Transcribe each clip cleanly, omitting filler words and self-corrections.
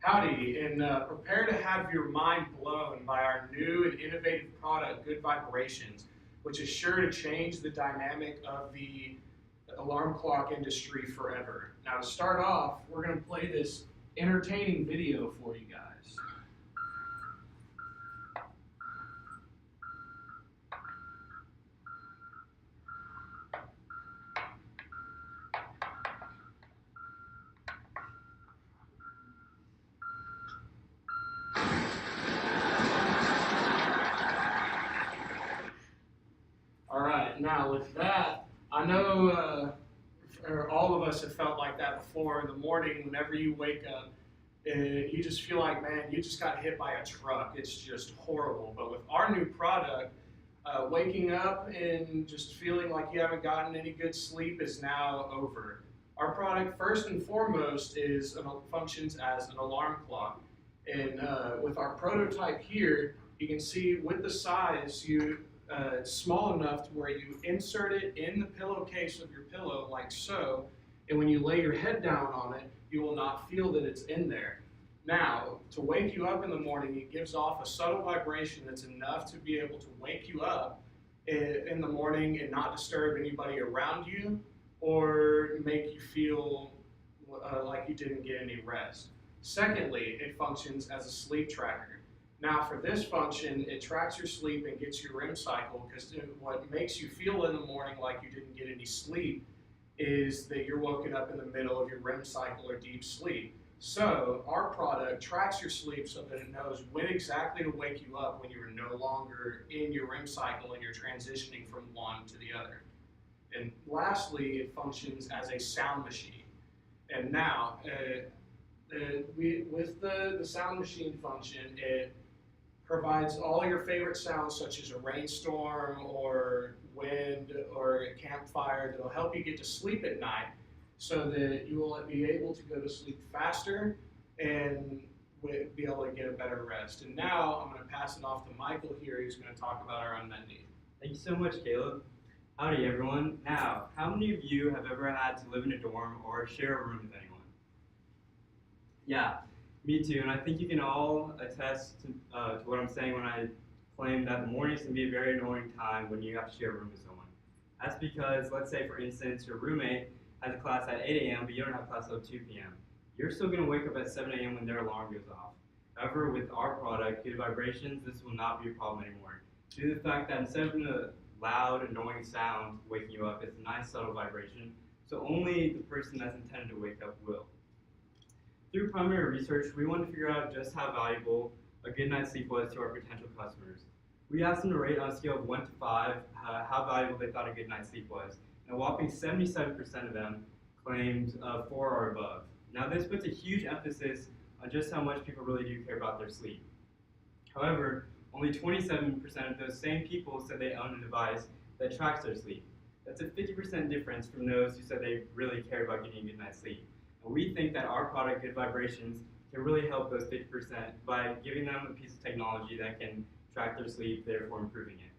Howdy, and prepare to have your mind blown by our new and innovative product, Good Vibrations, which is sure to change the dynamic of the alarm clock industry forever. Now, to start off, we're going to play this entertaining video for you guys. All right, now with that, I know all of us have felt like that before in the morning. Whenever you wake up, you just feel like, man, you just got hit by a truck. It's just horrible. But with our new product, waking up and just feeling like you haven't gotten any good sleep is now over. Our product, first and foremost, functions as an alarm clock. And with our prototype here, you can see with the size, it's small enough to where you insert it in the pillowcase of your pillow like so, and when you lay your head down on it, you will not feel that it's in there. Now, to wake you up in the morning, it gives off a subtle vibration that's enough to be able to wake you up in the morning and not disturb anybody around you or make you feel like you didn't get any rest. Secondly, it functions as a sleep tracker. Now for this function, it tracks your sleep and gets your REM cycle, because what makes you feel in the morning like you didn't get any sleep is that you're woken up in the middle of your REM cycle or deep sleep. So our product tracks your sleep so that it knows when exactly to wake you up when you're no longer in your REM cycle and you're transitioning from one to the other. And lastly, it functions as a sound machine. And now, with the sound machine function, it provides all your favorite sounds such as a rainstorm or wind or a campfire that'll help you get to sleep at night so that you will be able to go to sleep faster and be able to get a better rest. And now I'm going to pass it off to Michael here, who's going to talk about our unmet need. Thank you so much, Caleb. Howdy, everyone. Now, how many of you have ever had to live in a dorm or share a room with anyone? Yeah, me too, and I think you can all attest to what I'm saying when I claim that the mornings can be a very annoying time when you have to share a room with someone. That's because, let's say for instance, your roommate has a class at 8 a.m., but you don't have class until 2 p.m. You're still going to wake up at 7 a.m. when their alarm goes off. However, with our product, Good Vibrations, this will not be a problem anymore. Due to the fact that instead of a loud, annoying sound waking you up, it's a nice, subtle vibration, so only the person that's intended to wake up will. Through primary research, we wanted to figure out just how valuable a good night's sleep was to our potential customers. We asked them to rate on a scale of 1 to 5 how valuable they thought a good night's sleep was, and a whopping 77% of them claimed 4 or above. Now this puts a huge emphasis on just how much people really do care about their sleep. However, only 27% of those same people said they owned a device that tracks their sleep. That's a 50% difference from those who said they really care about getting a good night's sleep. And we think that our product, Good Vibrations, can really help those 50% by giving them a piece of technology that can track their sleep, therefore improving it.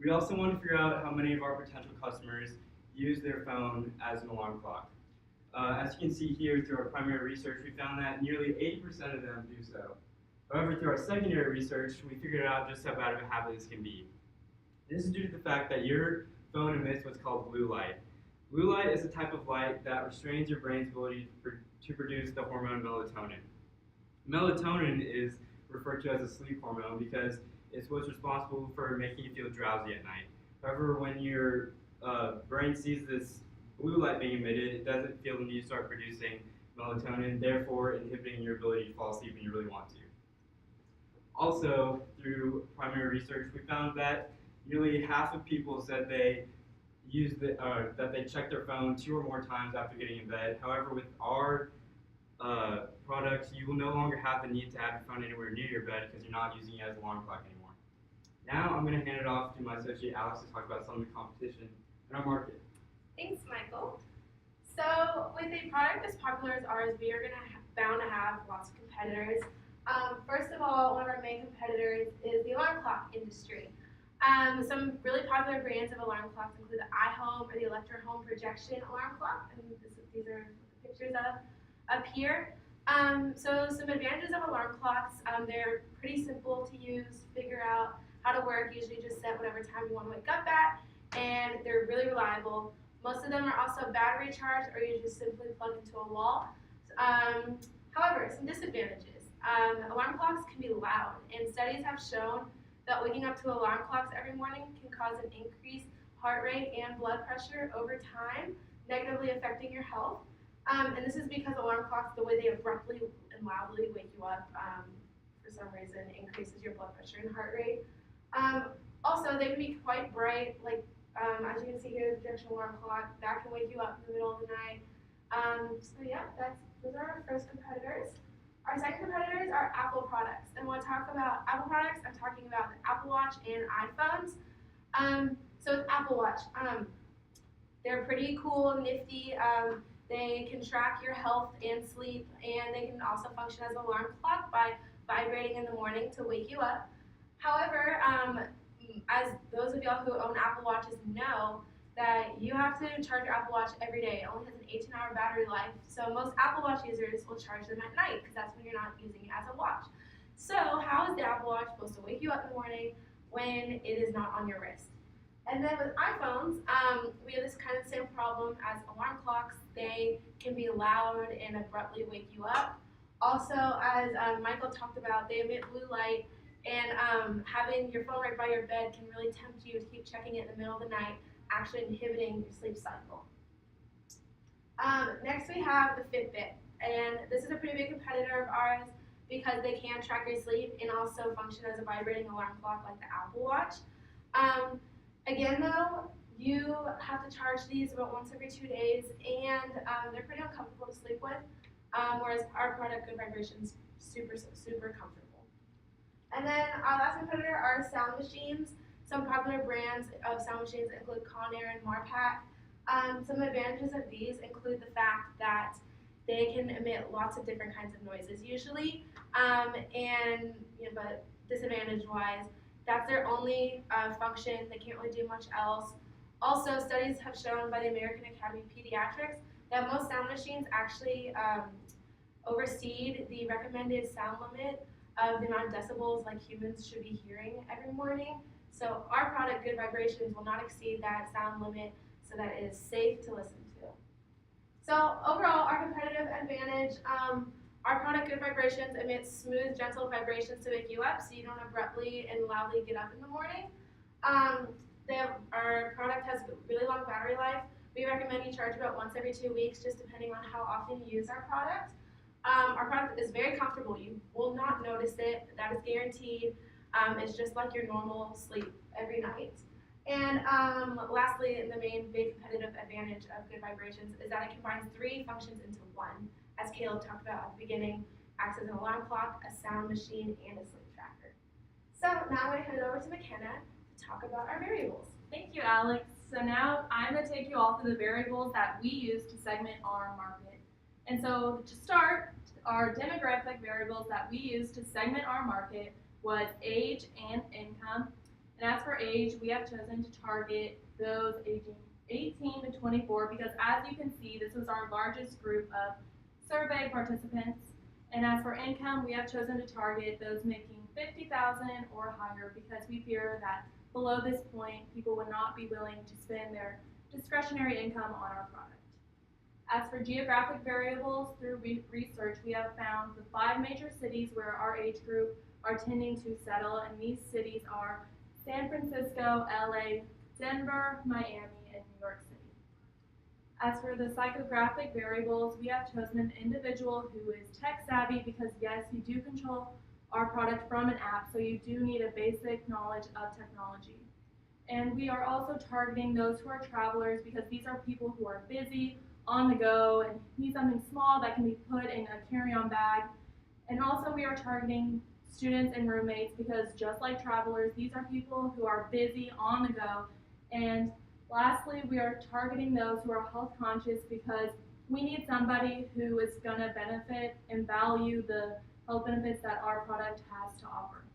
We also want to figure out how many of our potential customers use their phone as an alarm clock. As you can see here through our primary research, we found that nearly 80% of them do so. However, through our secondary research, we figured out just how bad of a habit this can be. This is due to the fact that your phone emits what's called blue light. Blue light is a type of light that restrains your brain's ability to produce the hormone melatonin. Melatonin is referred to as a sleep hormone because it's what's responsible for making you feel drowsy at night. However, when your brain sees this blue light being emitted, it doesn't feel the need to start producing melatonin, therefore inhibiting your ability to fall asleep when you really want to. Also, through primary research, we found that nearly half of people said they that they check their phone 2 or more times after getting in bed. However, with our product, you will no longer have the need to have your phone anywhere near your bed because you're not using it as an alarm clock anymore. Now I'm going to hand it off to my associate Alex to talk about some of the competition in our market. Thanks, Michael. So with a product as popular as ours, we are bound to have lots of competitors. First of all, one of our main competitors is the alarm clock industry. Some really popular brands of alarm clocks include the iHome or the Electro Home Projection alarm clock, and these are the pictures of up here. So some advantages of alarm clocks, they're pretty simple to use, figure out how to work. Usually just set whatever time you want to wake up at, and they're really reliable. Most of them are also battery charged, or you just simply plug into a wall. Um, However, some disadvantages. Alarm clocks can be loud, and studies have shown that waking up to alarm clocks every morning can cause an increased heart rate and blood pressure over time, negatively affecting your health. And this is because alarm clocks, the way they abruptly and loudly wake you up, for some reason, increases your blood pressure and heart rate. Um, Also, they can be quite bright, like as you can see here, the projection alarm clock, that can wake you up in the middle of the night. So yeah, those are our first competitors. Our second competitors are Apple products. And when I talk about Apple products, I'm talking about the Apple Watch and iPhones. So with Apple Watch, they're pretty cool, nifty. They can track your health and sleep, and they can also function as an alarm clock by vibrating in the morning to wake you up. However, as those of y'all who own Apple Watches know, that you have to charge your Apple Watch every day. It only has an 18-hour battery life, so most Apple Watch users will charge them at night because that's when you're not using it as a watch. So how is the Apple Watch supposed to wake you up in the morning when it is not on your wrist? And then with iPhones, we have this kind of same problem as alarm clocks. They can be loud and abruptly wake you up. Also, as Michael talked about, they emit blue light, and having your phone right by your bed can really tempt you to keep checking it in the middle of the night, actually inhibiting your sleep cycle. Next we have the Fitbit, and this is a pretty big competitor of ours because they can track your sleep and also function as a vibrating alarm clock like the Apple Watch. Again though, you have to charge these about once every 2 days, and they're pretty uncomfortable to sleep with, whereas our product, Good Vibrations, super comfortable. And then our last competitor are sound machines. Some popular brands of sound machines include Conair and Marpac. Some advantages of these include the fact that they can emit lots of different kinds of noises usually, but disadvantage-wise, that's their only function. They can't really do much else. Also, studies have shown by the American Academy of Pediatrics that most sound machines actually overseed the recommended sound limit of the amount of decibels like humans should be hearing every morning. So our product, Good Vibrations, will not exceed that sound limit so that it is safe to listen to. So overall, our competitive advantage, our product, Good Vibrations, emits smooth, gentle vibrations to wake you up so you don't abruptly and loudly get up in the morning. Our product has really long battery life. We recommend you charge about once every 2 weeks, just depending on how often you use our product. Our product is very comfortable. You will not notice it. That is guaranteed. It's just like your normal sleep every night. And lastly, the main big competitive advantage of Good Vibrations is that it combines 3 functions into one. As Caleb talked about at the beginning, acts as an alarm clock, a sound machine, and a sleep tracker. So now I'm going to hand it over to McKenna to talk about our variables. Thank you, Alex. So now I'm going to take you all through the variables that we use to segment our market. And so to start, our demographic variables that we use to segment our market was age and income. And as for age, we have chosen to target those aging 18 to 24 because as you can see, this was our largest group of survey participants. And as for income, we have chosen to target those making $50,000 or higher because we fear that below this point, people would not be willing to spend their discretionary income on our product. As for geographic variables, through research, we have found the 5 major cities where our age group are tending to settle, and these cities are San Francisco, LA, Denver, Miami, and New York City. As for the psychographic variables, we have chosen an individual who is tech savvy because yes, you do control our product from an app, so you do need a basic knowledge of technology. And we are also targeting those who are travelers because these are people who are busy, on the go, and need something small that can be put in a carry-on bag. And also we are targeting students and roommates because just like travelers, these are people who are busy, on the go. And lastly, we are targeting those who are health conscious because we need somebody who is going to benefit and value the health benefits that our product has to offer.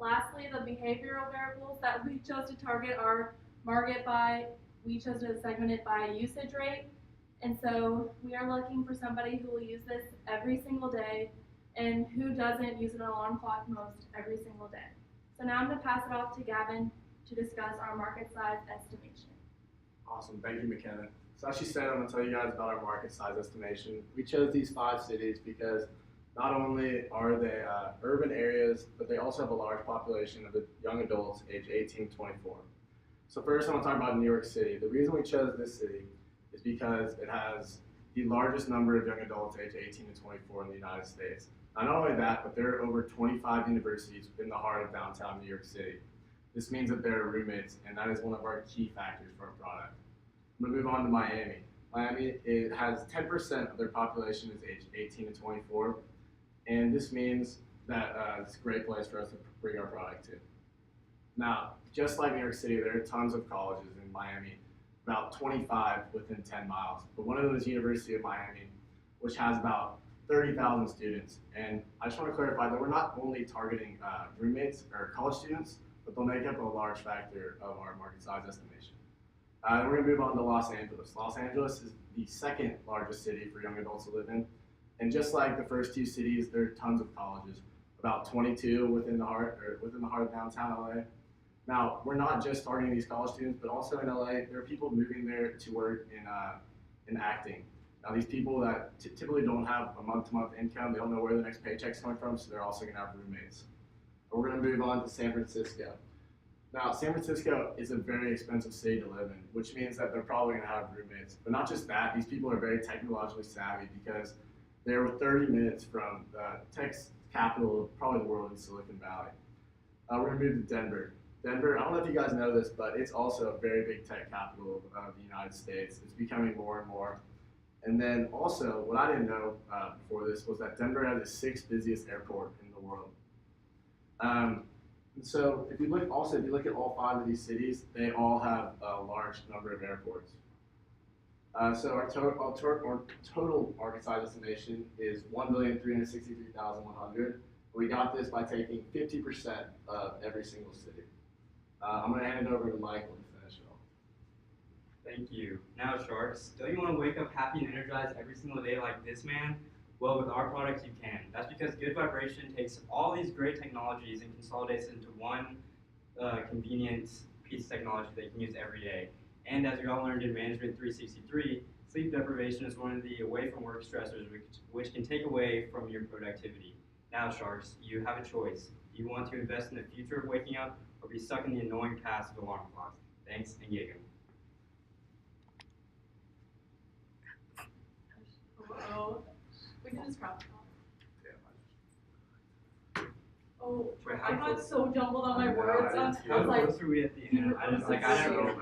Lastly, the behavioral variables that we chose to target our market by, we chose to segment it by usage rate. And so we are looking for somebody who will use this every single day and who doesn't use an alarm clock most every single day. So now I'm going to pass it off to Gavin to discuss our market size estimation. Awesome, thank you, McKenna. So as she said, I'm gonna tell you guys about our market size estimation. We chose these 5 cities because not only are they urban areas, but they also have a large population of young adults age 18 to 24. So first I want to talk about New York City. The reason we chose this city is because it has the largest number of young adults age 18 to 24 in the United States. Not only that, but there are over 25 universities in the heart of downtown New York City. This means that there are roommates, and that is one of our key factors for our product. I'm gonna move on to Miami. Miami, it has 10% of their population is aged 18 to 24, and this means that it's a great place for us to bring our product to. Now, just like New York City, there are tons of colleges in Miami, about 25 within 10 miles. But one of them is University of Miami, which has about 30,000 students. And I just want to clarify that we're not only targeting roommates or college students, but they'll make up a large factor of our market size estimation. We're going to move on to Los Angeles. Los Angeles is the second largest city for young adults to live in. And just like the first 2 cities, there are tons of colleges, about 22 within the heart of downtown LA. Now, we're not just targeting these college students, but also in LA, there are people moving there to work in acting. Now, these people that typically don't have a month-to-month income, they don't know where the next paycheck's coming from, so they're also going to have roommates. We're going to move on to San Francisco. Now, San Francisco is a very expensive city to live in, which means that they're probably going to have roommates. But not just that, these people are very technologically savvy because they're 30 minutes from the tech capital of probably the world in Silicon Valley. We're going to move to Denver. Denver, I don't know if you guys know this, but it's also a very big tech capital of the United States. It's becoming more and more. And then also, what I didn't know before this was that Denver has the 6th busiest airport in the world. And so if you look at all 5 of these cities, they all have a large number of airports. So our total market size estimation is 1,363,100. We got this by taking 50% of every single city. I'm going to hand it over to Michael to finish it off. Thank you. Now, Sharks, don't you want to wake up happy and energized every single day like this man? Well, with our products, you can. That's because Good Vibration takes all these great technologies and consolidates into one convenient piece of technology that you can use every day. And as you all learned in Management 363, sleep deprivation is one of the away from work stressors which can take away from your productivity. Now, Sharks, you have a choice. Do you want to invest in the future of waking up or be stuck in the annoying past of alarm clocks? Thanks, and Giga. Oh, we can just crop it off. Oh, I got so jumbled on my words. I was like, How close are we at the end? I didn't know.